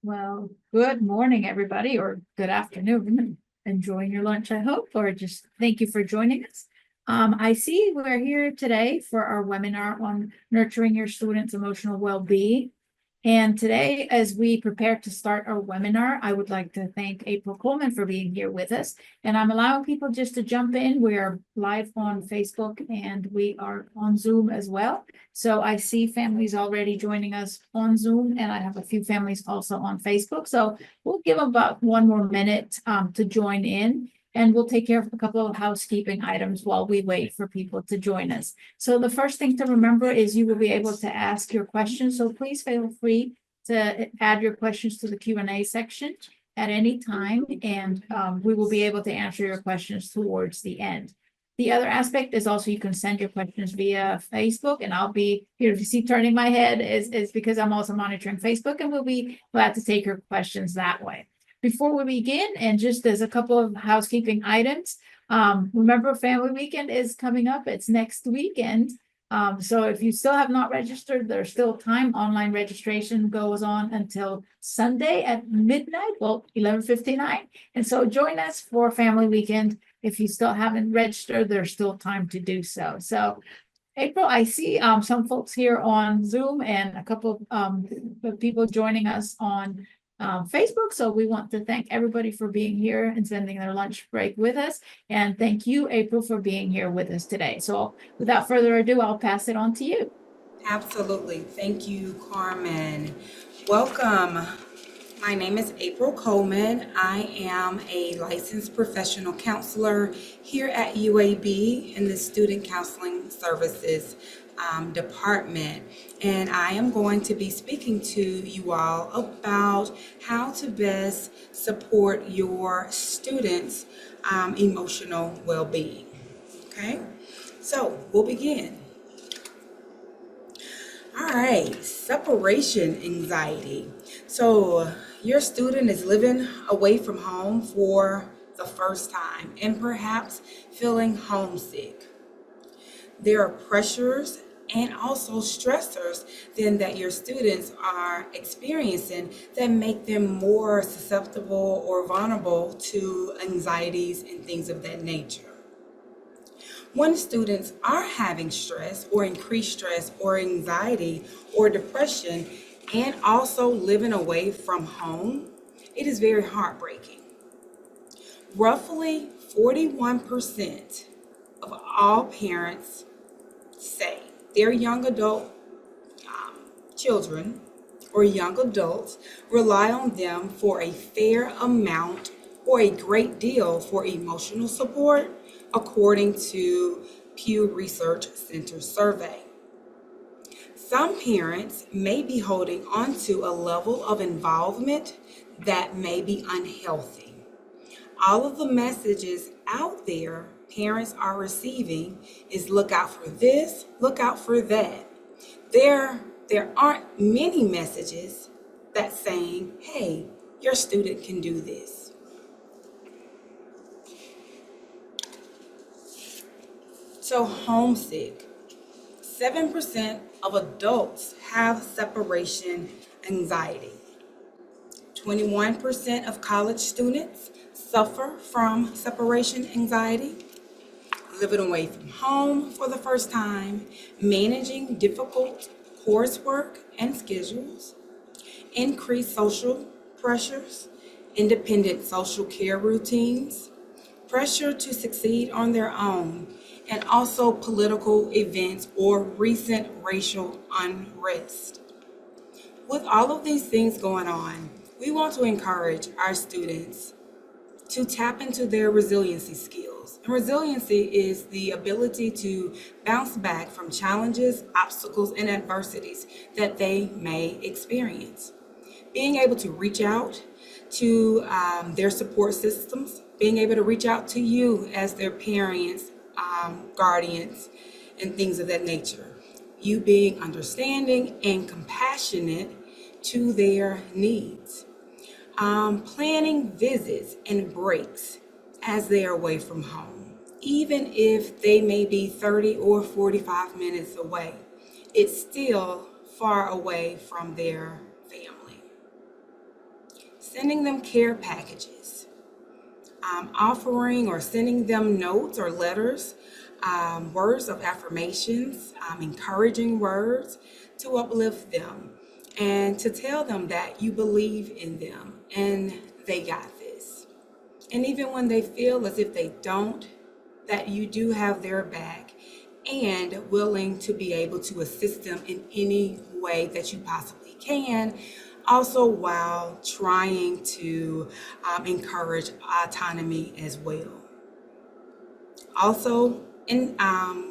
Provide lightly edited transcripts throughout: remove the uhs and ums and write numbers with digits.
Well, good morning, everybody, or good afternoon. Enjoying your lunch, I hope, or just thank you for joining us. I see we're here today for our webinar on nurturing your students' emotional well-being. And today, as we prepare to start our webinar, I would like to thank April Coleman for being here with us. And I'm allowing people just to jump in. We are live on Facebook and we are on Zoom as well. So I see families already joining us on Zoom, and I have a few families also on Facebook. So we'll give about one more minute to join in, and we'll take care of a couple of housekeeping items while we wait for people to join us. So the first thing to remember is you will be able to ask your questions. So please feel free to add your questions to the Q&A section at any time, and we will be able to answer your questions towards the end. The other aspect is also you can send your questions via Facebook, and I'll be here. If you see turning my head is because I'm also monitoring Facebook, and we'll be glad to take your questions that way. Before we begin, and just as a couple of housekeeping items, remember Family Weekend is coming up. It's next weekend. So if you still have not registered, there's still time. Online registration goes on until Sunday at midnight, well, 11:59. And so join us for Family Weekend. If you still haven't registered, there's still time to do so. So April, I see some folks here on Zoom and a couple of people joining us on Facebook. So we want to thank everybody for being here and spending their lunch break with us. And thank you, April, for being here with us today. So without further ado, I'll pass it on to you. Absolutely. Thank you, Carmen. Welcome. My name is April Coleman. I am a licensed professional counselor here at UAB in the Student Counseling Services department. And I am going to be speaking to you all about how to best support your students' emotional well-being. Okay, so we'll begin. All right, separation anxiety. So your student is living away from home for the first time and perhaps feeling homesick. There are pressures and also stressors then that your students are experiencing that make them more susceptible or vulnerable to anxieties and things of that nature. When students are having stress or increased stress or anxiety or depression and also living away from home, it is very heartbreaking. Roughly 41% of all parents say their young adult children or young adults rely on them for a fair amount or a great deal for emotional support, according to Pew Research Center survey. Some parents may be holding on to a level of involvement that may be unhealthy. All of the messages out there parents are receiving is look out for this, look out for that. There aren't many messages that's saying, hey, your student can do this. So homesick. 7% of adults have separation anxiety. 21% of college students suffer from separation anxiety. Living away from home for the first time, managing difficult coursework and schedules, increased social pressures, independent social care routines, pressure to succeed on their own, and also political events or recent racial unrest. With all of these things going on, we want to encourage our students to tap into their resiliency skills. And resiliency is the ability to bounce back from challenges, obstacles, and adversities that they may experience. Being able to reach out to their support systems, being able to reach out to you as their parents, guardians, and things of that nature. You being understanding and compassionate to their needs. Planning visits and breaks as they are away from home, even if they may be 30 or 45 minutes away. It's still far away from their family. sending them care packages, offering or sending them notes or letters, words of affirmations, encouraging words to uplift them and to tell them that you believe in them and they got this. And even when they feel as if they don't, that you do have their back and willing to be able to assist them in any way that you possibly can, also while trying to encourage autonomy as well. Also in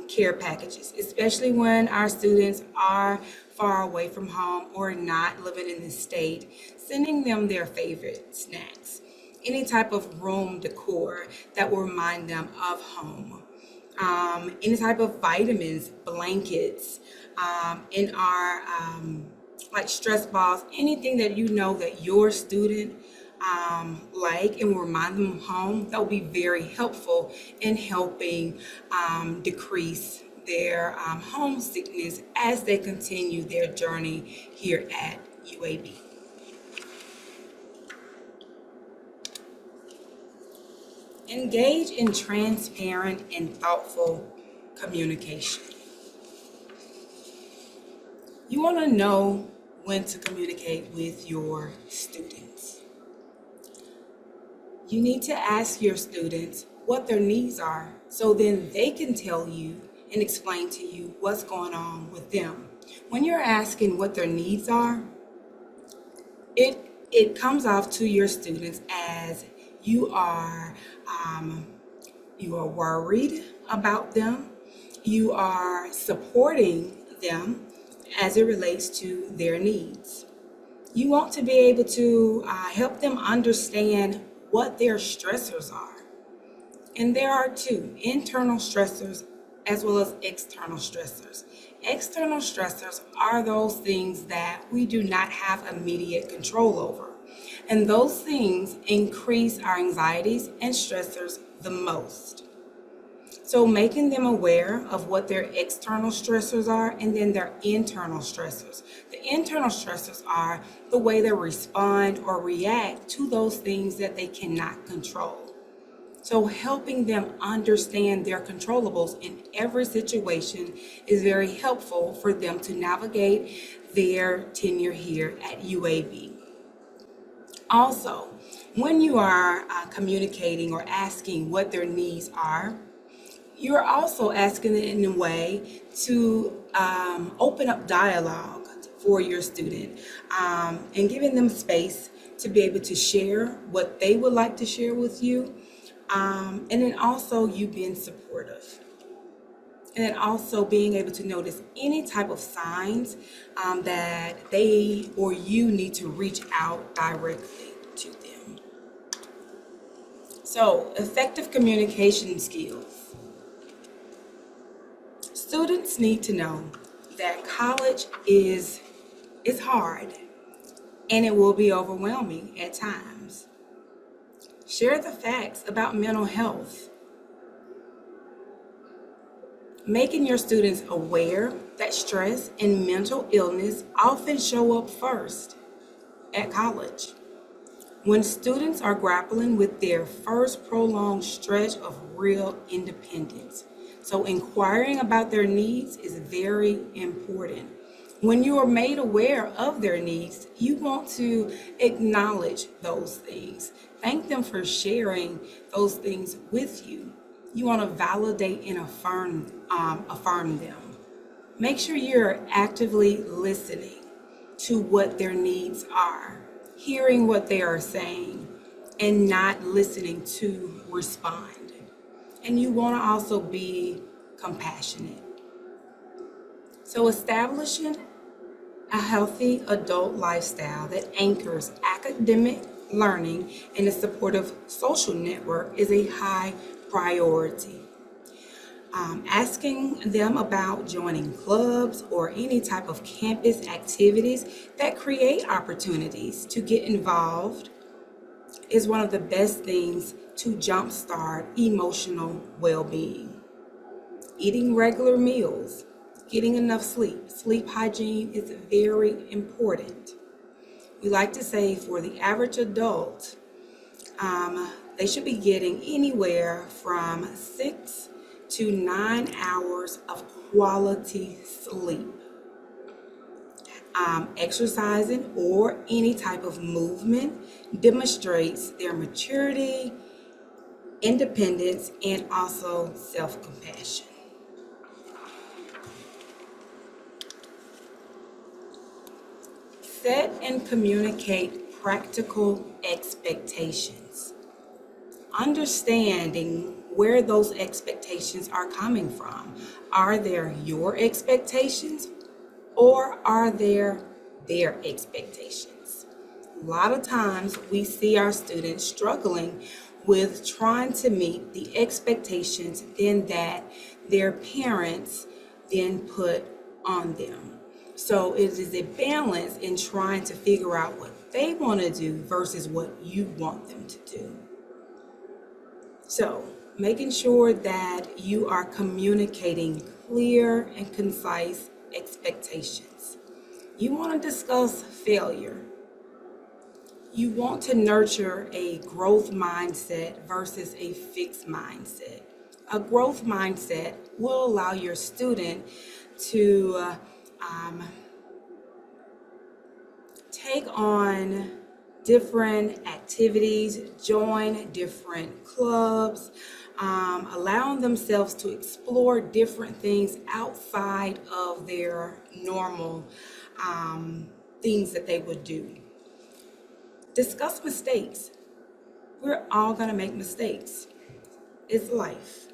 care packages, especially when our students are far away from home or not living in the state, sending them their favorite snacks, any type of room decor that will remind them of home, any type of vitamins, blankets, in our like stress balls, anything that you know that your student like and will remind them of home, that will be very helpful in helping decrease their homesickness as they continue their journey here at UAB. Engage in transparent and thoughtful communication. You want to know when to communicate with your students. You need to ask your students what their needs are so then they can tell you and explain to you what's going on with them. When you're asking what their needs are, it comes off to your students as you are worried about them, you are supporting them as it relates to their needs. You want to be able to help them understand what their stressors are. And there are two: internal stressors as well as external stressors. External stressors are those things that we do not have immediate control over. And those things increase our anxieties and stressors the most. So making them aware of what their external stressors are and then their internal stressors. The internal stressors are the way they respond or react to those things that they cannot control. So helping them understand their controllables in every situation is very helpful for them to navigate their tenure here at UAB. Also, when you are communicating or asking what their needs are, you're also asking it in a way to open up dialogue for your student and giving them space to be able to share what they would like to share with you. And then also you being supportive. And then also being able to notice any type of signs that they or you need to reach out directly to them. So, effective communication skills. Students need to know that college is hard and it will be overwhelming at times. Share the facts about mental health. Making your students aware that stress and mental illness often show up first at college. When students are grappling with their first prolonged stretch of real independence. So inquiring about their needs is very important. When you are made aware of their needs, you want to acknowledge those things. Thank them for sharing those things with you. You want to validate and affirm them. Make sure you're actively listening to what their needs are, hearing what they are saying, and not listening to respond. And you want to also be compassionate. So establishing a healthy adult lifestyle that anchors academic learning in a supportive social network is a high priority. Asking them about joining clubs or any type of campus activities that create opportunities to get involved is one of the best things to jumpstart emotional well-being. Eating regular meals, getting enough sleep. Sleep hygiene is very important. We like to say for the average adult, they should be getting anywhere from 6 to 9 hours of quality sleep. Exercising or any type of movement demonstrates their maturity, independence, and also self-compassion. Set and communicate practical expectations. Understanding where those expectations are coming from. Are they your expectations or are they their expectations? A lot of times we see our students struggling with trying to meet the expectations then that their parents then put on them. So it is a balance in trying to figure out what they want to do versus what you want them to do. So making sure that you are communicating clear and concise expectations. You want to discuss failure. You want to nurture a growth mindset versus a fixed mindset. A growth mindset will allow your student to take on different activities, join different clubs, allowing themselves to explore different things outside of their normal things that they would do. Discuss mistakes. We're all going to make mistakes. It's life.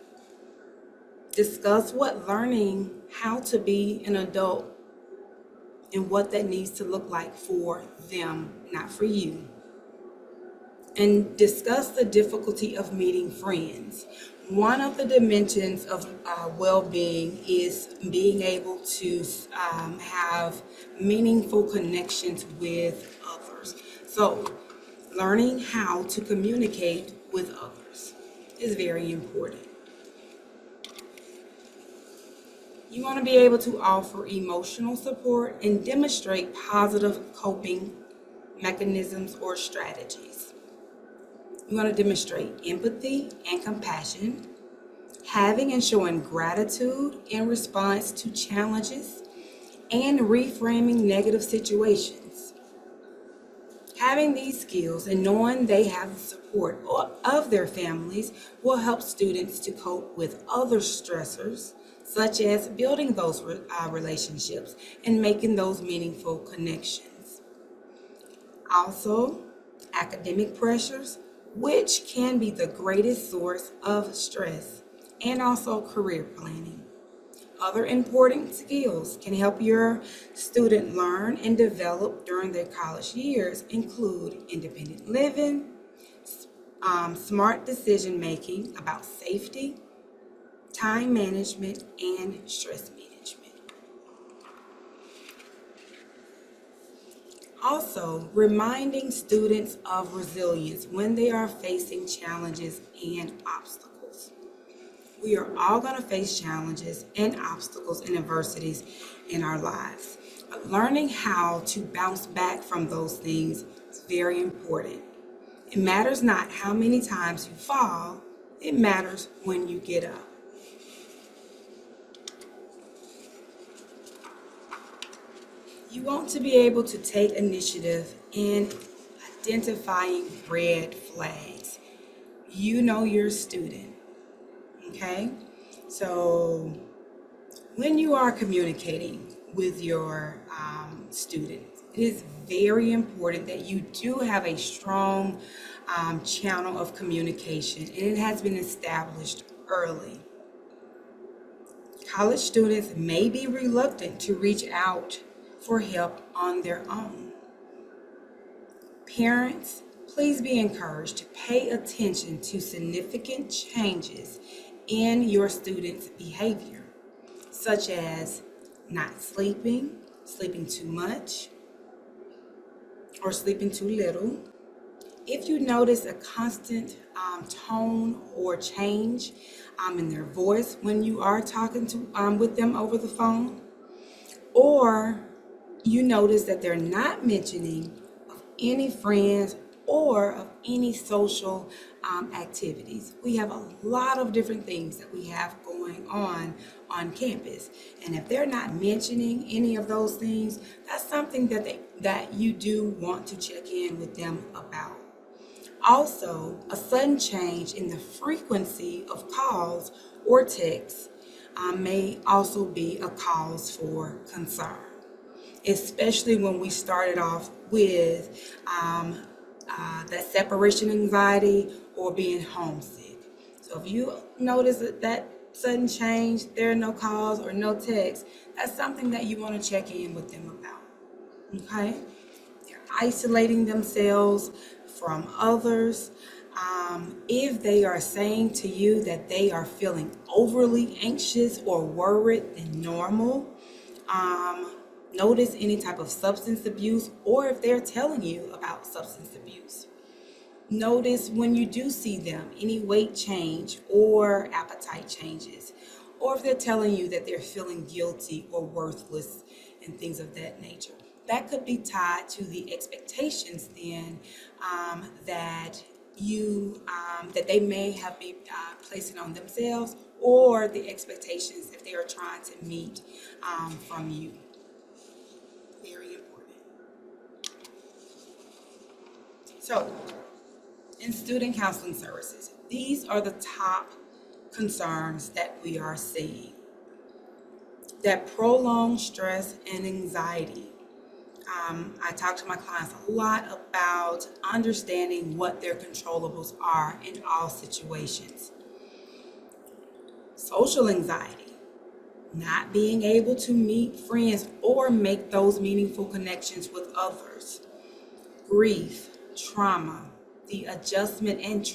Discuss what learning how to be an adult and what that needs to look like for them, not for you. And discuss the difficulty of meeting friends. One of the dimensions of well-being is being able to have meaningful connections with others. So, learning how to communicate with others is very important. You want to be able to offer emotional support and demonstrate positive coping mechanisms or strategies. You want to demonstrate empathy and compassion, having and showing gratitude in response to challenges, and reframing negative situations. Having these skills and knowing they have the support of their families will help students to cope with other stressors, such as building those relationships and making those meaningful connections. Also, academic pressures, which can be the greatest source of stress, and also career planning. Other important skills can help your student learn and develop during their college years include independent living, smart decision making about safety, time management, and stress management. Also, reminding students of resilience when they are facing challenges and obstacles. We are all going to face challenges and obstacles and adversities in our lives. But learning how to bounce back from those things is very important. It matters not how many times you fall, it matters when you get up. You want to be able to take initiative in identifying red flags. You know you're a student, okay? So when you are communicating with your students, it is very important that you do have a strong channel of communication, and it has been established early. College students may be reluctant to reach out for help on their own. Parents, please be encouraged to pay attention to significant changes in your students' behavior, such as not sleeping, sleeping too much, or sleeping too little. If you notice a constant tone or change in their voice when you are talking with them over the phone, or you notice that they're not mentioning of any friends or of any social activities. We have a lot of different things that we have going on campus. And if they're not mentioning any of those things, that's something that you do want to check in with them about. Also, a sudden change in the frequency of calls or texts may also be a cause for concern, especially when we started off with that separation anxiety or being homesick. So if you notice that sudden change, there are no calls or no texts, that's something that you want to check in with them about. Okay? They're isolating themselves from others. If they are saying to you that they are feeling overly anxious or worried than normal, notice any type of substance abuse, or if they're telling you about substance abuse. Notice when you do see them, any weight change or appetite changes, or if they're telling you that they're feeling guilty or worthless and things of that nature. That could be tied to the expectations then that they may have been placing on themselves, or the expectations that they are trying to meet from you. Very important. So, in student counseling services, these are the top concerns that we are seeing. That prolonged stress and anxiety. I talk to my clients a lot about understanding what their controllables are in all situations. Social anxiety, not being able to meet friends or make those meaningful connections with others. Grief, trauma, the adjustment and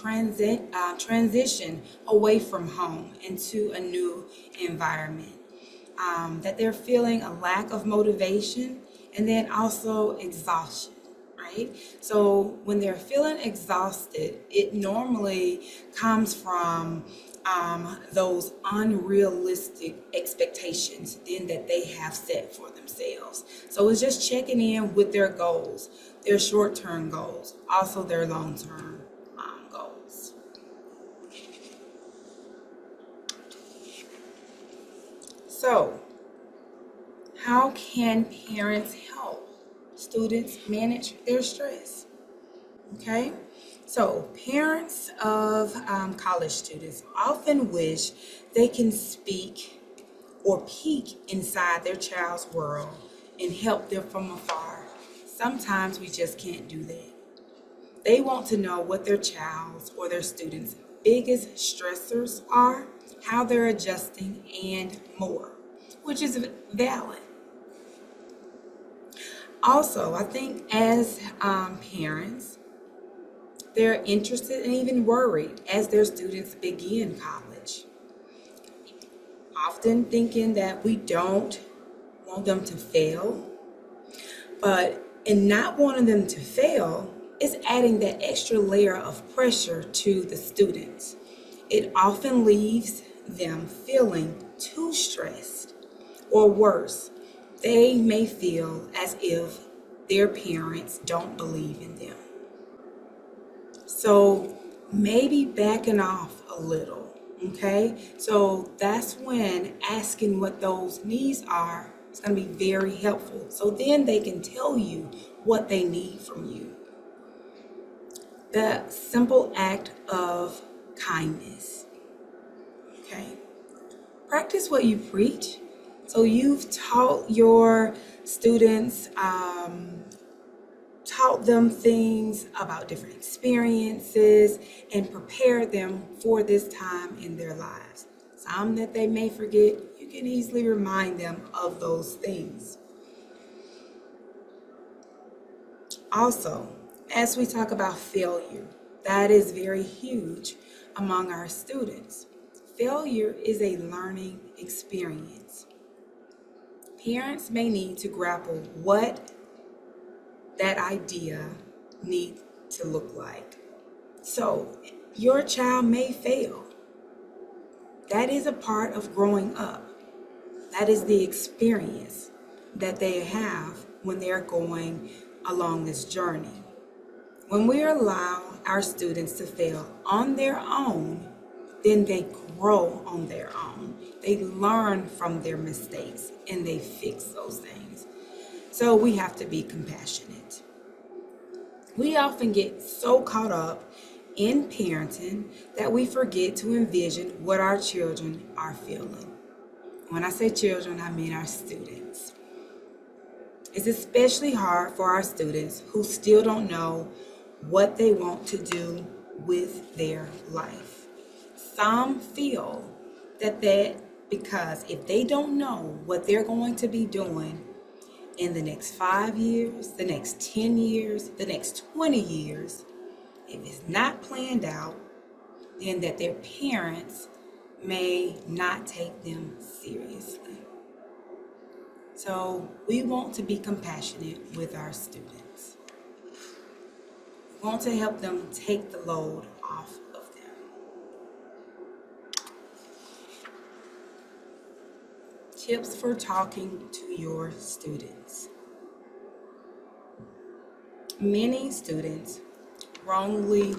transition away from home into a new environment. That they're feeling a lack of motivation, and then also exhaustion, right? So when they're feeling exhausted, it normally comes from those unrealistic expectations then that they have set for themselves. So it's just checking in with their goals, their short-term goals, also their long-term goals. So how can parents help students manage their stress? Okay, so parents of college students often wish they can speak or peek inside their child's world and help them from afar. Sometimes we just can't do that. They want to know what their child's or their students' biggest stressors are, how they're adjusting, and more, which is valid. Also, I think as parents, they're interested and even worried as their students begin college, often thinking that we don't want them to fail, but in not wanting them to fail, it's adding that extra layer of pressure to the students. It often leaves them feeling too stressed, or worse, they may feel as if their parents don't believe in them. So maybe backing off a little, okay? So that's when asking what those needs are is going to be very helpful. So then they can tell you what they need from you. The simple act of kindness, okay? Practice what you preach. So you've taught your students, taught them things about different experiences and prepare them for this time in their lives. Some that they may forget, you can easily remind them of those things. Also, as we talk about failure, that is very huge among our students. Failure is a learning experience. Parents may need to grapple what that idea needs to look like. So, your child may fail. That is a part of growing up. That is the experience that they have when they're going along this journey. When we allow our students to fail on their own, then they grow on their own. They learn from their mistakes and they fix those things. So we have to be compassionate. We often get so caught up in parenting that we forget to envision what our children are feeling. When I say children, I mean our students. It's especially hard for our students who still don't know what they want to do with their life. Some feel that because if they don't know what they're going to be doing in the next 5 years, the next 10 years, the next 20 years, if it's not planned out, then that their parents may not take them seriously. So we want to be compassionate with our students. We want to help them take the load off of them. Tips for talking to your students. Many students wrongly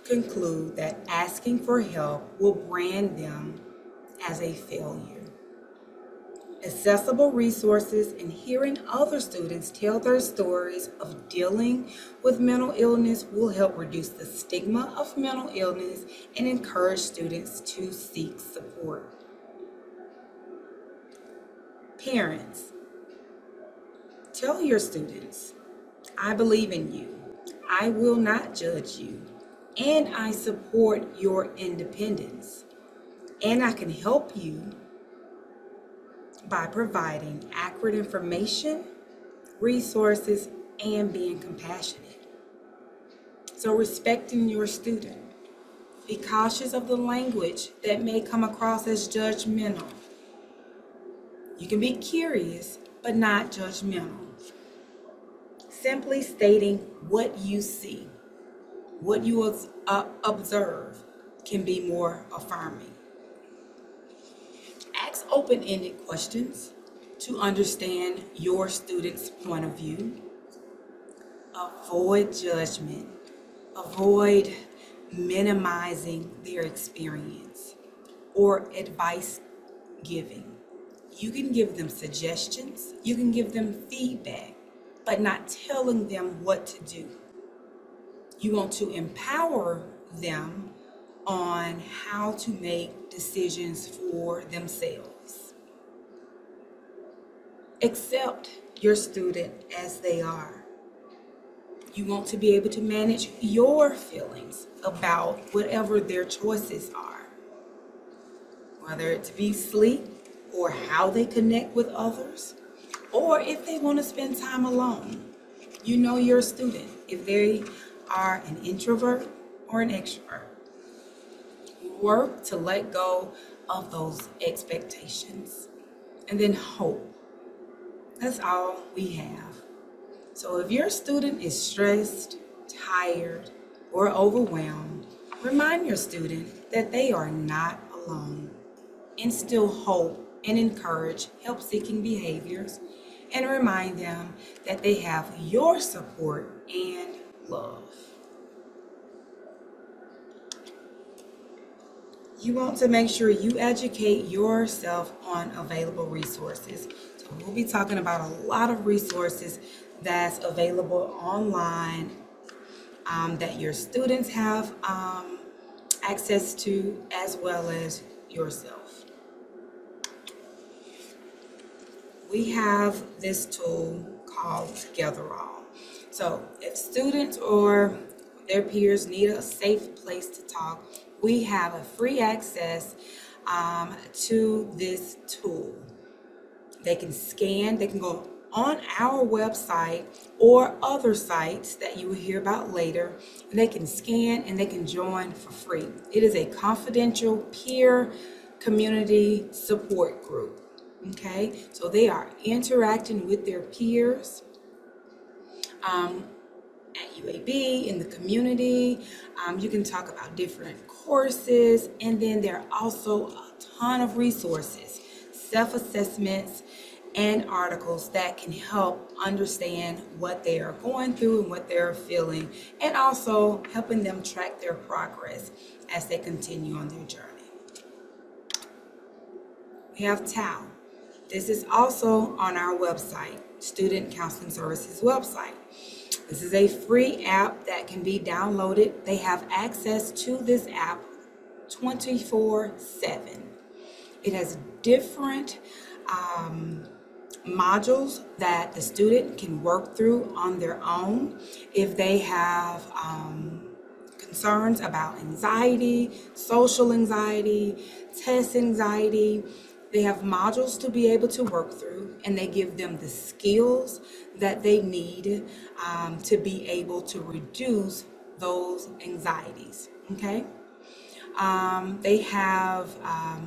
conclude that asking for help will brand them as a failure. Accessible resources and hearing other students tell their stories of dealing with mental illness will help reduce the stigma of mental illness and encourage students to seek support. Parents, tell your students, I believe in you. I will not judge you, and I support your independence, and I can help you by providing accurate information, resources, and being compassionate. So respecting your student. Be cautious of the language that may come across as judgmental. You can be curious, but not judgmental. Simply stating what you see, what you observe, can be more affirming. Ask open-ended questions to understand your student's point of view. Avoid judgment. Avoid minimizing their experience or advice giving. You can give them suggestions, you can give them feedback, but not telling them what to do. You want to empower them on how to make decisions for themselves. Accept your student as they are. You want to be able to manage your feelings about whatever their choices are, whether it be sleep or how they connect with others, or if they want to spend time alone. You know your student, if they are an introvert or an extrovert. Work to let go of those expectations. And then hope. That's all we have. So if your student is stressed, tired, or overwhelmed, remind your student that they are not alone. Instill hope and encourage help-seeking behaviors, and remind them that they have your support and love. You want to make sure you educate yourself on available resources. So we'll be talking about a lot of resources that's available online that your students have access to, as well as yourself. We have this tool called Togetherall. So if students or their peers need a safe place to talk, we have a free access to this tool. They can scan, they can go on our website or other sites that you will hear about later, and they can scan and they can join for free. It is a confidential peer community support group. Okay, so they are interacting with their peers at UAB, in the community. You can talk about different courses, and then there are also a ton of resources, self-assessments, and articles that can help understand what they are going through and what they're feeling, and also helping them track their progress as they continue on their journey. We have TAL. This is also on our website, Student Counseling Services website. This is a free app that can be downloaded. They have access to this app 24/7. It has different modules that the student can work through on their own. If they have concerns about anxiety, social anxiety, test anxiety, they have modules to be able to work through, and they give them the skills that they need to be able to reduce those anxieties, okay? They have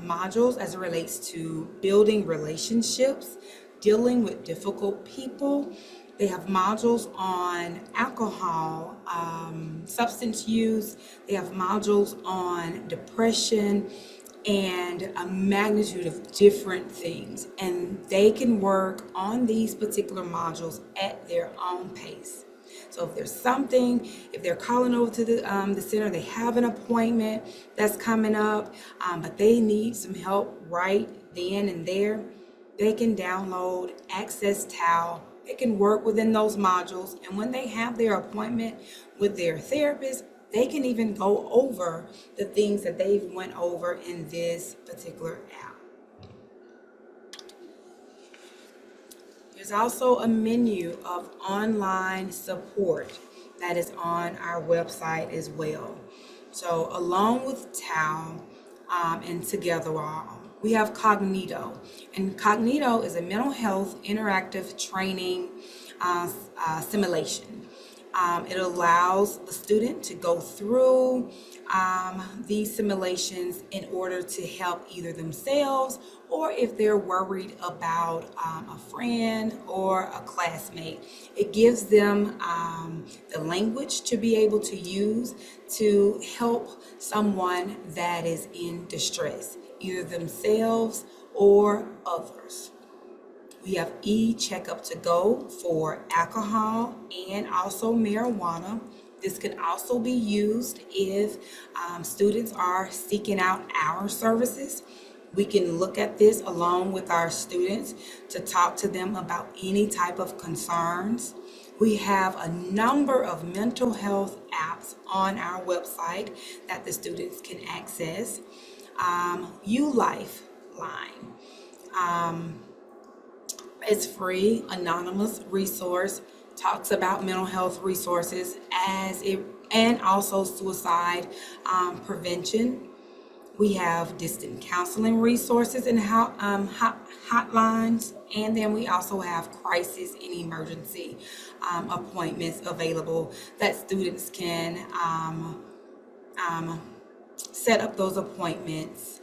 modules as it relates to building relationships, dealing with difficult people. They have modules on alcohol, substance use. They have modules on depression and a magnitude of different things. And they can work on these particular modules at their own pace. So if there's something, if they're calling over to the center, they have an appointment that's coming up, but they need some help right then and there, they can download Access TAL. They can work within those modules, and when they have their appointment with their therapist, they can even go over the things that they've went over in this particular app. There's also a menu of online support that is on our website as well. So along with TAL and TogetherAll, we have Cognito. And Cognito is a mental health interactive training simulation. It allows the student to go through these simulations in order to help either themselves, or if they're worried about a friend or a classmate. It gives them the language to be able to use to help someone that is in distress, either themselves or others. We have e-checkup to go for alcohol and also marijuana. This can also be used if students are seeking out our services. We can look at this along with our students to talk to them about any type of concerns. We have a number of mental health apps on our website that the students can access. U-Lifeline. It's free, anonymous resource, talks about mental health resources and also suicide prevention. We have distant counseling resources and hotlines, and then we also have crisis and emergency appointments available that students can set up those appointments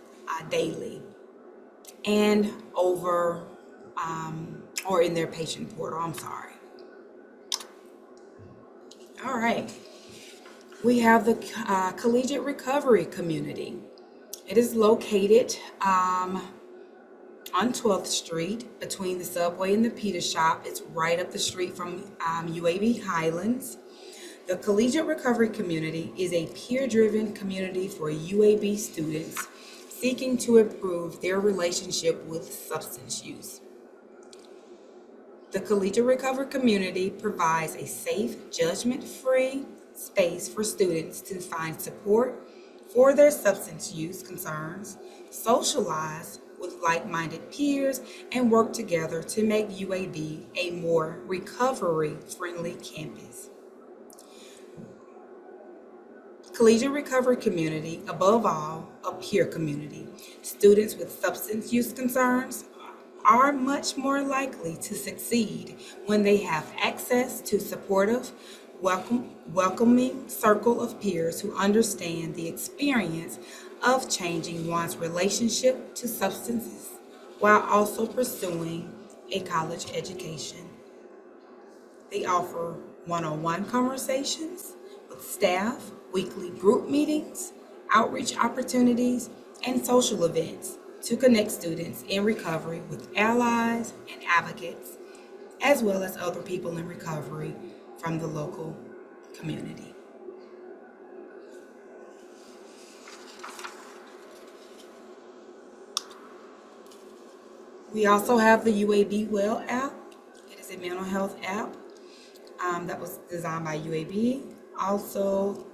daily and over or in their patient portal. All right. We have the Collegiate Recovery Community. It is located on 12th Street between the Subway and the Pita Shop. It's right up the street from UAB Highlands. The Collegiate Recovery Community is a peer-driven community for UAB students seeking to improve their relationship with substance use. The Collegiate Recovery Community provides a safe, judgment-free space for students to find support for their substance use concerns, socialize with like-minded peers, and work together to make UAB a more recovery-friendly campus. Collegiate Recovery Community, above all, a peer community. Students with substance use concerns are much more likely to succeed when they have access to supportive, welcoming circle of peers who understand the experience of changing one's relationship to substances while also pursuing a college education. They offer one-on-one conversations with staff, weekly group meetings, outreach opportunities, and social events to connect students in recovery with allies and advocates, as well as other people in recovery from the local community. We also have the UAB Well app. It is a mental health app that was designed by UAB. Also,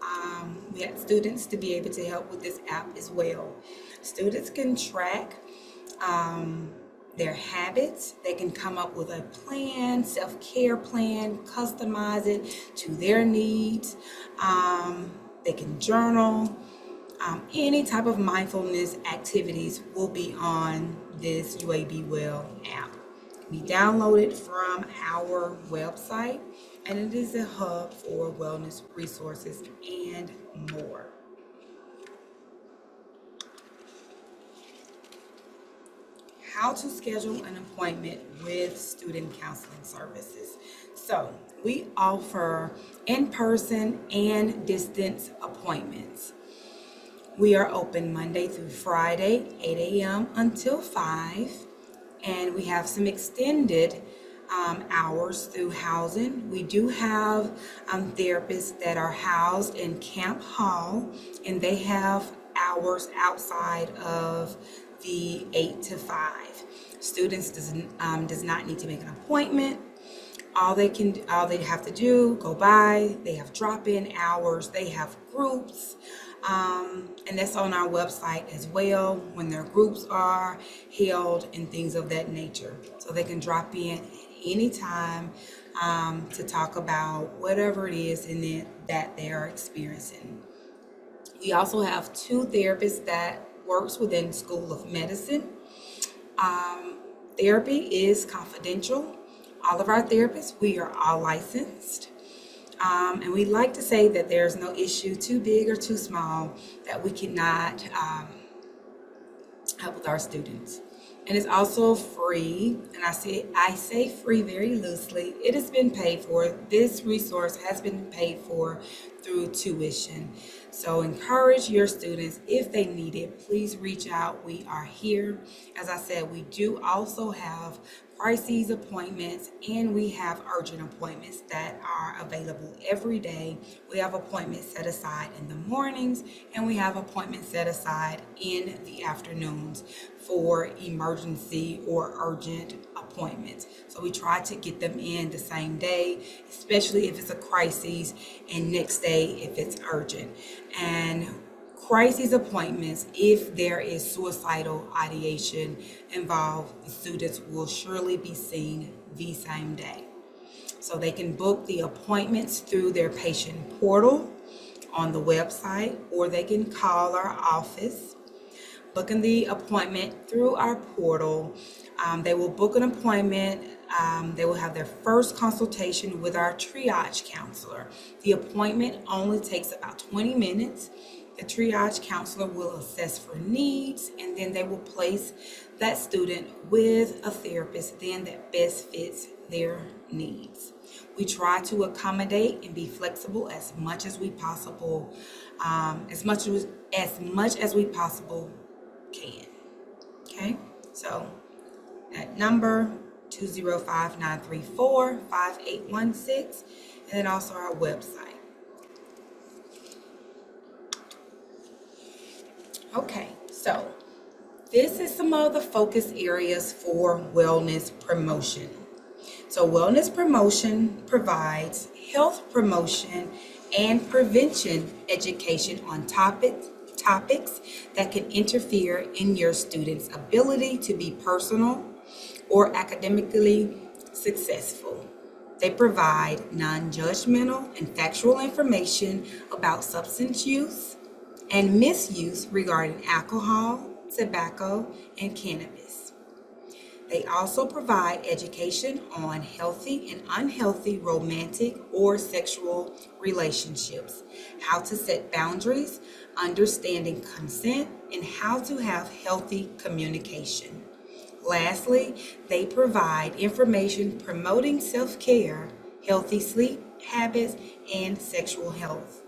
we had students to be able to help with this app as well. Students can track their habits. They can come up with a plan, self-care plan, customize it to their needs. They can journal. Any type of mindfulness activities will be on this UAB Well app. We download it from our website, and it is a hub for wellness resources and more. How to schedule an appointment with student counseling services. So we offer in-person and distance appointments. We are open Monday through Friday, 8 a.m. until 5, and we have some extended hours through housing. We do have therapists that are housed in Camp Hall, and they have hours outside of the 8 to 5. Students does not need to make an appointment. All they have to do, go by. They have drop-in hours. They have groups, and that's on our website as well, when their groups are held and things of that nature. So they can drop in at any time to talk about whatever it is in it that they are experiencing. We also have 2 therapists that works within School of Medicine. Therapy is confidential. All of our therapists, we are all licensed. And we like to say that there's no issue too big or too small that we cannot help with our students. And it's also free, and I say free very loosely. It has been paid for. This resource has been paid for through tuition. So encourage your students, if they need it, please reach out. We are here. As I said, we do also have crises appointments, and we have urgent appointments that are available every day. We have appointments set aside in the mornings, and we have appointments set aside in the afternoons for emergency or urgent appointments. So we try to get them in the same day, especially if it's a crisis, and next day if it's urgent. And crisis appointments, if there is suicidal ideation involved, the students will surely be seen the same day. So they can book the appointments through their patient portal on the website, or they can call our office. Booking the appointment through our portal, they will book an appointment. They will have their first consultation with our triage counselor. The appointment only takes about 20 minutes. The triage counselor will assess for needs, and then they will place that student with a therapist then that best fits their needs. We try to accommodate and be flexible as much as we possible, as much as we possible can. Okay, so that number 205-934-5816, and then also our website. Okay, so this is some of the focus areas for wellness promotion. So wellness promotion provides health promotion and prevention education on topics that can interfere in your students' ability to be personal or academically successful. They provide non-judgmental and factual information about substance use and misuse regarding alcohol, tobacco, and cannabis. They also provide education on healthy and unhealthy romantic or sexual relationships, how to set boundaries, understanding consent, and how to have healthy communication. Lastly, they provide information promoting self-care, healthy sleep habits, and sexual health.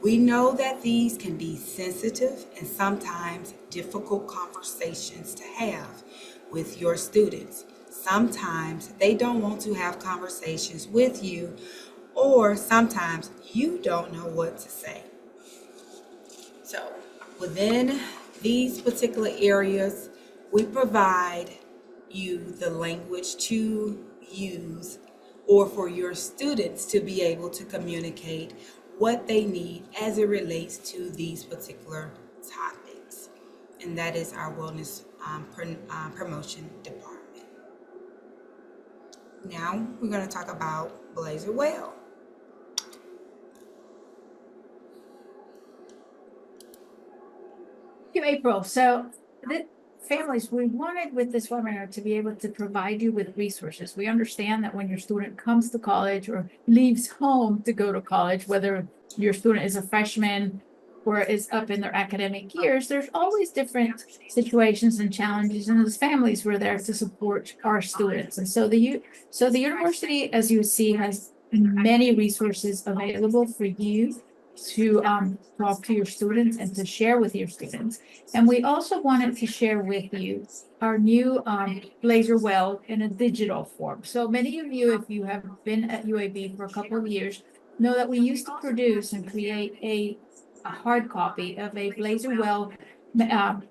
We know that these can be sensitive and sometimes difficult conversations to have with your students. Sometimes they don't want to have conversations with you, or sometimes you don't know what to say. So, within these particular areas, we provide you the language to use or for your students to be able to communicate what they need as it relates to these particular topics. And that is our wellness promotion department. Now we're going to talk about Blazer Well. Thank you, April. So the families, we wanted with this webinar to be able to provide you with resources. We understand that when your student comes to college or leaves home to go to college, whether your student is a freshman or is up in their academic years, there's always different situations and challenges, and as families, we're there to support our students. And so the university, as you see, has many resources available for you to talk to your students and to share with your students. And we also wanted to share with you our new Blazer Well in a digital form. So many of you, if you have been at UAB for a couple of years, know that we used to produce and create a hard copy of a Blazer Well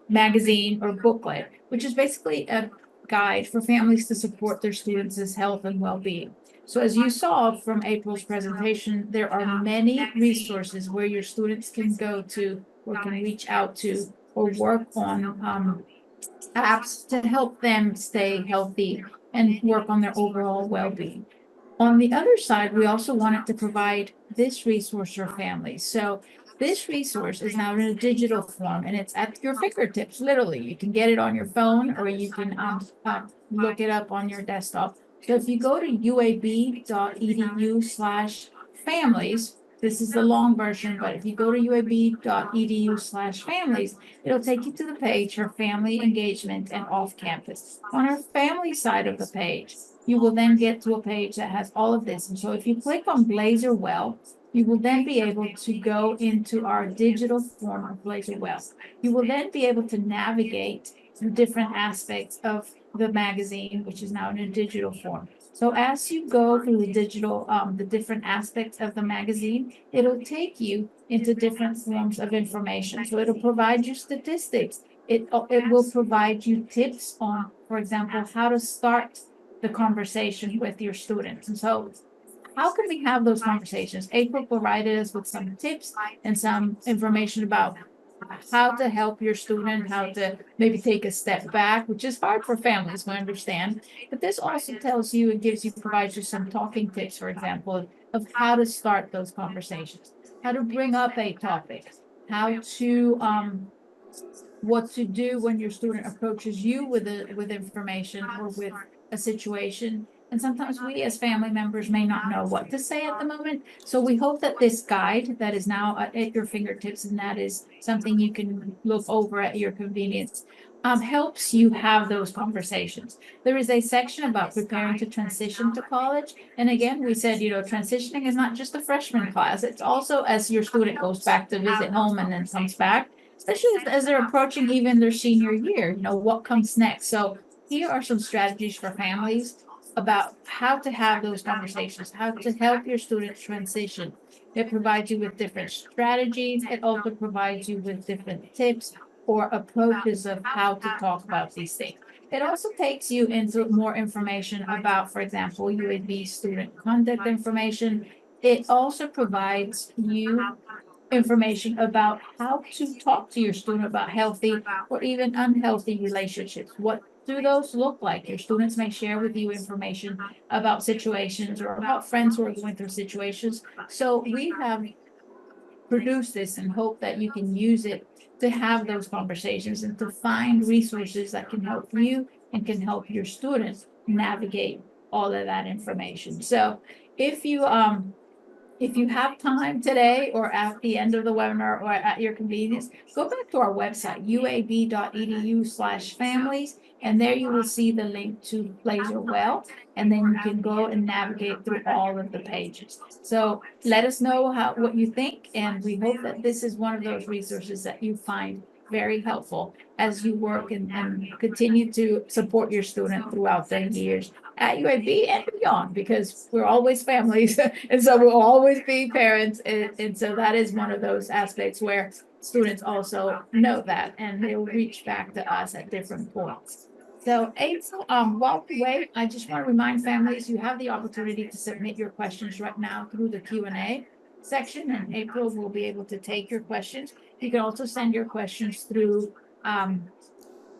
magazine or booklet, which is basically a guide for families to support their students' health and well-being. So as you saw from April's presentation, there are many resources where your students can go to or can reach out to or work on apps to help them stay healthy and work on their overall well-being. On the other side, we also wanted to provide this resource for families. So this resource is now in a digital form and it's at your fingertips, literally. You can get it on your phone or you can look it up on your desktop. So if you go to uab.edu/families, this is the long version, but if you go to uab.edu/families, it'll take you to the page for family engagement and off campus. On our family side of the page, you will then get to a page that has all of this. And so if you click on Blazer Well, you will then be able to go into our digital form of Blazer Well. You will then be able to navigate through different aspects of the magazine, which is now in a digital form. So as you go through the digital, the different aspects of the magazine, it'll take you into different forms of information. So it'll provide you statistics. It will provide you tips on, for example, how to start the conversation with your students. And so how can we have those conversations? April provided us with some tips and some information about how to help your student, how to maybe take a step back, which is hard for families, we understand. But this also tells you and provides you some talking tips, for example, of how to start those conversations, how to bring up a topic, how to what to do when your student approaches you with information or with a situation. And sometimes we as family members may not know what to say at the moment. So we hope that this guide that is now at your fingertips, and that is something you can look over at your convenience, helps you have those conversations. There is a section about preparing to transition to college. And again, we said, transitioning is not just a freshman class. It's also as your student goes back to visit home and then comes back, especially as they're approaching even their senior year, what comes next. So here are some strategies for families about how to have those conversations, how to help your students transition. It provides you with different strategies. It also provides you with different tips or approaches of how to talk about these things. It also takes you into more information about, for example, UAB student conduct information. It also provides you information about how to talk to your student about healthy or even unhealthy relationships. What do those look like? Your students may share with you information about situations or about friends who are going through situations. So we have produced this and hope that you can use it to have those conversations and to find resources that can help you and can help your students navigate all of that information. So if you have time today or at the end of the webinar or at your convenience, go back to our website, uab.edu/families, And there you will see the link to Blazer Well, and then you can go and navigate through all of the pages. So let us know what you think, and we hope that this is one of those resources that you find very helpful as you work and continue to support your student throughout their years at UAB and beyond, because we're always families and so we'll always be parents. And so that is one of those aspects where students also know that, and they'll reach back to us at different points. So April, while we wait, I just want to remind families, you have the opportunity to submit your questions right now through the Q&A section, and April will be able to take your questions. You can also send your questions through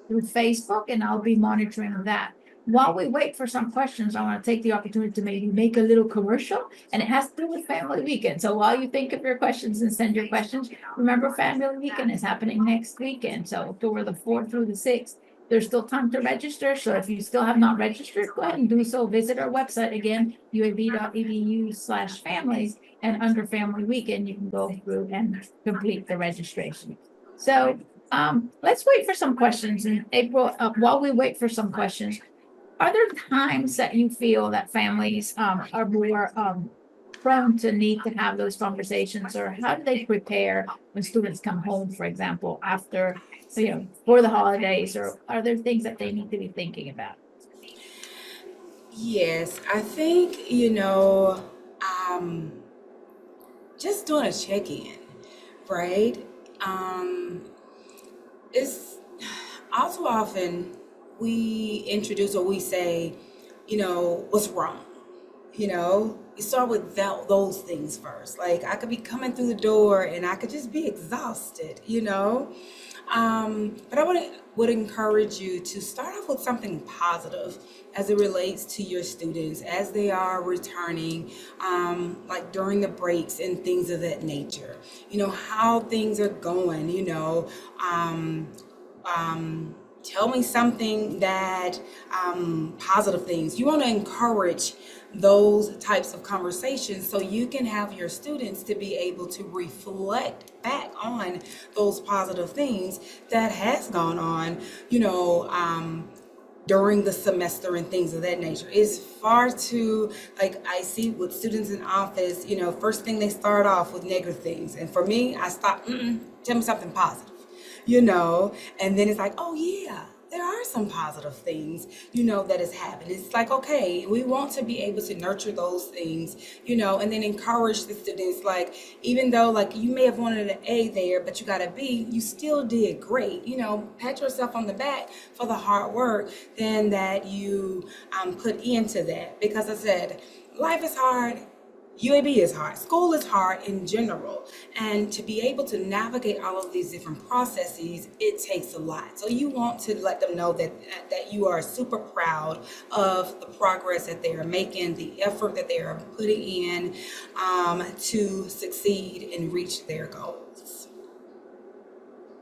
Facebook, and I'll be monitoring that. While we wait for some questions, I want to take the opportunity to maybe make a little commercial, and it has to do with Family Weekend. So while you think of your questions and send your questions, remember Family Weekend is happening next weekend. So October the 4th through the 6th. There's still time to register. So if you still have not registered, go ahead and do so. Visit our website again, uab.edu/families, and under Family Weekend, you can go through and complete the registration. So let's wait for some questions. And April, while we wait for some questions, are there times that you feel that families are more prone to need to have those conversations, or how do they prepare when students come home, for example, after, for the holidays, or are there things that they need to be thinking about? Yes, I think, just doing a check-in, right? It's all too often we introduce or we say, what's wrong? You start with those things first. Like, I could be coming through the door and I could just be exhausted, But I would encourage you to start off with something positive as it relates to your students as they are returning, like during the breaks and things of that nature. How things are going, tell me something that positive things. You want to encourage those types of conversations so you can have your students to be able to reflect back on those positive things that has gone on, during the semester and things of that nature. It's far too, like, I see with students in office, first thing they start off with negative things. And for me, I stop, tell me something positive, and then it's like, oh yeah, there are some positive things, that has happened. It's like, okay, we want to be able to nurture those things, and then encourage the students, like, even though, like, you may have wanted an A there, but you got a B, you still did great, pat yourself on the back for the hard work then that you put into that. Because I said, life is hard. UAB is hard. School is hard in general. And to be able to navigate all of these different processes, it takes a lot. So you want to let them know that you are super proud of the progress that they are making, the effort that they are putting in to succeed and reach their goals.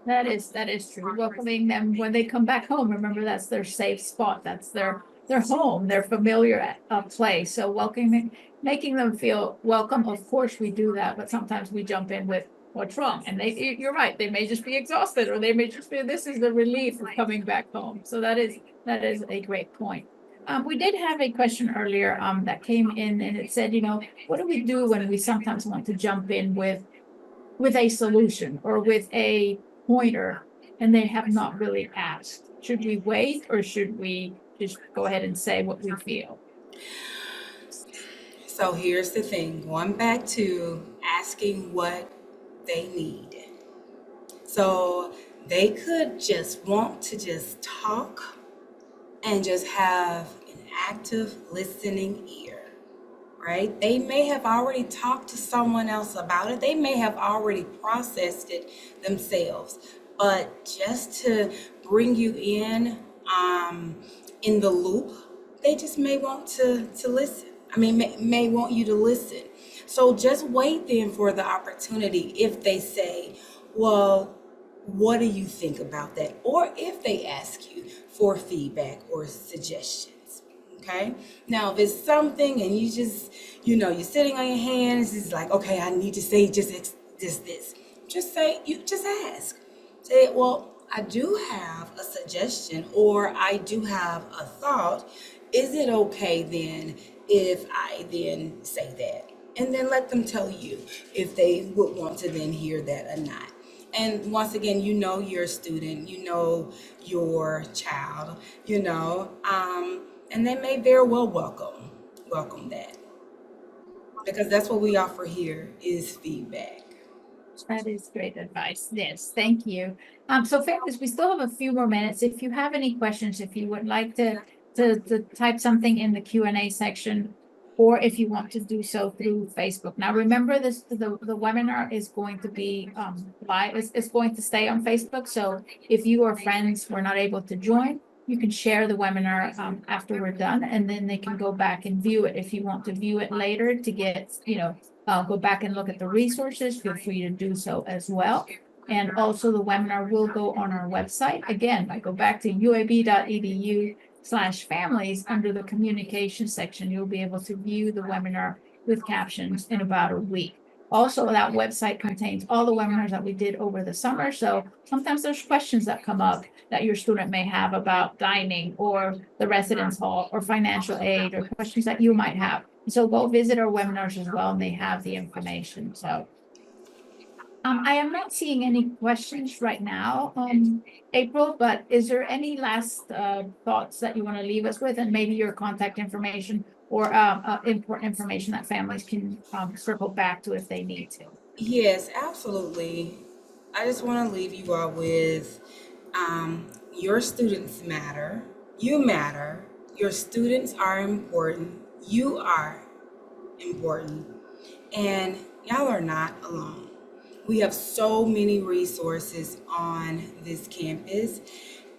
That is true. Welcoming them when they come back home. Remember, that's their safe spot. That's their home, their familiar place. So making them feel welcome. Of course we do that, but sometimes we jump in with what's wrong. And you're right, they may just be exhausted, or they may just feel this is the relief of coming back home. So that is a great point. We did have a question earlier that came in, and it said, what do we do when we sometimes want to jump in with a solution or with a pointer and they have not really asked? Should we wait, or should we just go ahead and say what we feel? So here's the thing, going back to asking what they need. So they could just want to just talk and just have an active listening ear, right? They may have already talked to someone else about it. They may have already processed it themselves, but just to bring you in the loop, they just may want to listen. May want you to listen. So just wait then for the opportunity if they say, well, what do you think about that? Or if they ask you for feedback or suggestions, okay? Now, if it's something and you just, you're sitting on your hands, it's like, okay, I need to say just this. Just say, you just ask. Say, well, I do have a suggestion or I do have a thought. Is it okay then if I then say that? And then let them tell you if they would want to then hear that or not. And once again, you know you're a student, you know your child, and they may very well welcome that because that's what we offer here is feedback. That is great advice. Yes, thank you. So families, we still have a few more minutes. If you have any questions, if you would like to type something in the Q&A section, or if you want to do so through Facebook. Now, remember this, the webinar is going to be live, it's going to stay on Facebook. So if you or friends were not able to join, you can share the webinar after we're done, and then they can go back and view it. If you want to view it later to get, go back and look at the resources, feel free to do so as well. And also the webinar will go on our website. Again, I go back to uab.edu/families under the communication section. You'll be able to view the webinar with captions in about a week. Also, that website contains all the webinars that we did over the summer. So sometimes there's questions that come up that your student may have about dining or the residence hall or financial aid or questions that you might have. So go visit our webinars as well, and they have the information. So I am not seeing any questions right now, April, but is there any last thoughts that you want to leave us with, and maybe your contact information or important information that families can circle back to if they need to? Yes, absolutely. I just want to leave you all with your students matter. You matter. Your students are important. You are important. And y'all are not alone. We have so many resources on this campus,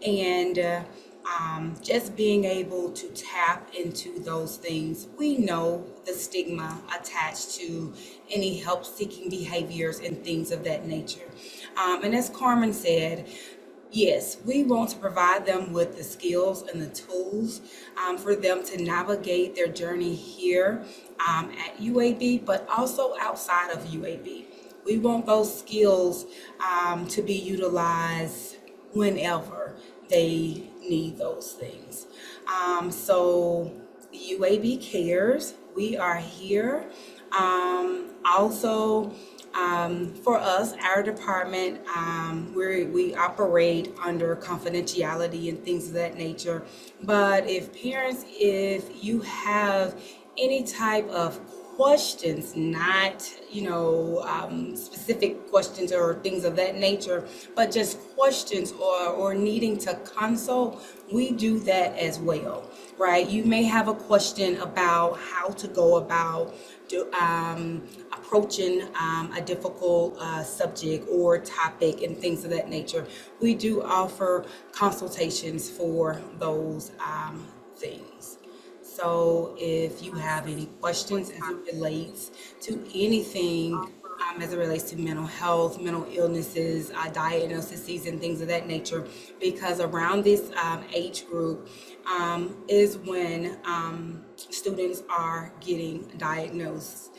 and just being able to tap into those things. We know the stigma attached to any help seeking behaviors and things of that nature. And as Carmen said, yes, we want to provide them with the skills and the tools for them to navigate their journey here at UAB, but also outside of UAB. We want those skills to be utilized whenever they need those things. So UAB cares. We are here. Also, for us, our department, we operate under confidentiality and things of that nature. But if you have any type of questions, not, specific questions or things of that nature, but just questions or needing to consult, we do that as well, right? You may have a question about how to go about approaching a difficult subject or topic and things of that nature. We do offer consultations for those things. So if you have any questions as it relates to anything, as it relates to mental health, mental illnesses, diagnoses, and things of that nature, because around this age group is when students are getting diagnosed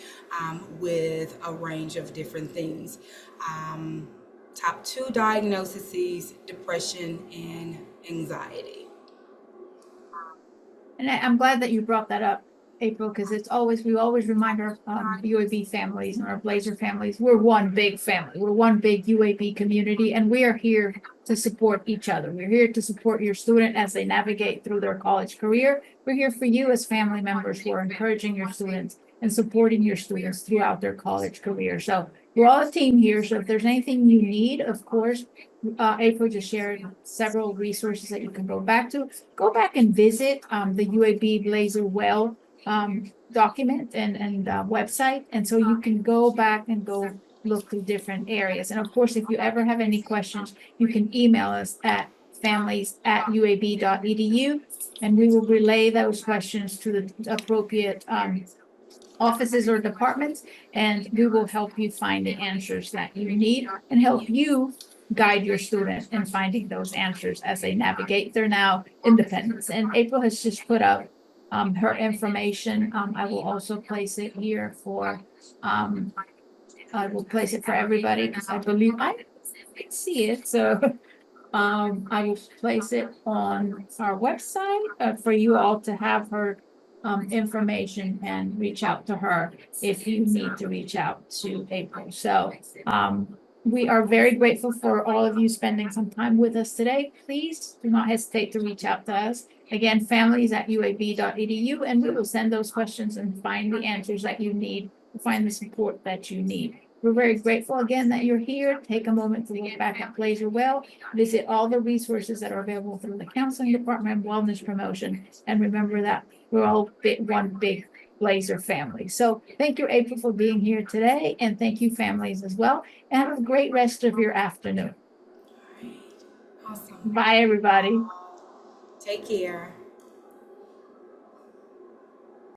with a range of different things. Top two diagnoses, depression and anxiety. And I'm glad that you brought that up, April, because we always remind our UAB families and our Blazer families, we're one big family. We're one big UAB community, and we are here to support each other. We're here to support your student as they navigate through their college career. We're here for you as family members who are encouraging your students and supporting your students throughout their college career. So we're all a team here. So if there's anything you need, of course, April just shared several resources that you can go back to. Go back and visit the UAB Blazer Well document and website. And so you can go back and go look through different areas. And of course, if you ever have any questions, you can email us at families@uab.edu, and we will relay those questions to the appropriate offices or departments, and we will help you find the answers that you need and help you guide your student in finding those answers as they navigate their now independence. And April has just put up her information. I will also place it here for I will place it for everybody because I believe I can see it. So I will place it on our website for you all to have her information and reach out to her if you need to reach out to April. So we are very grateful for all of you spending some time with us today. Please do not hesitate to reach out to us. Again, families@uab.edu, and we will send those questions and find the answers that you need, find the support that you need. We're very grateful again that you're here. Take a moment to look back at Blazer Well, visit all the resources that are available through the counseling department, wellness promotion, and remember that we're all one big Blazer family. So thank you, April, for being here today, and thank you, families, as well. And have a great rest of your afternoon. Awesome. Bye, everybody. Take care.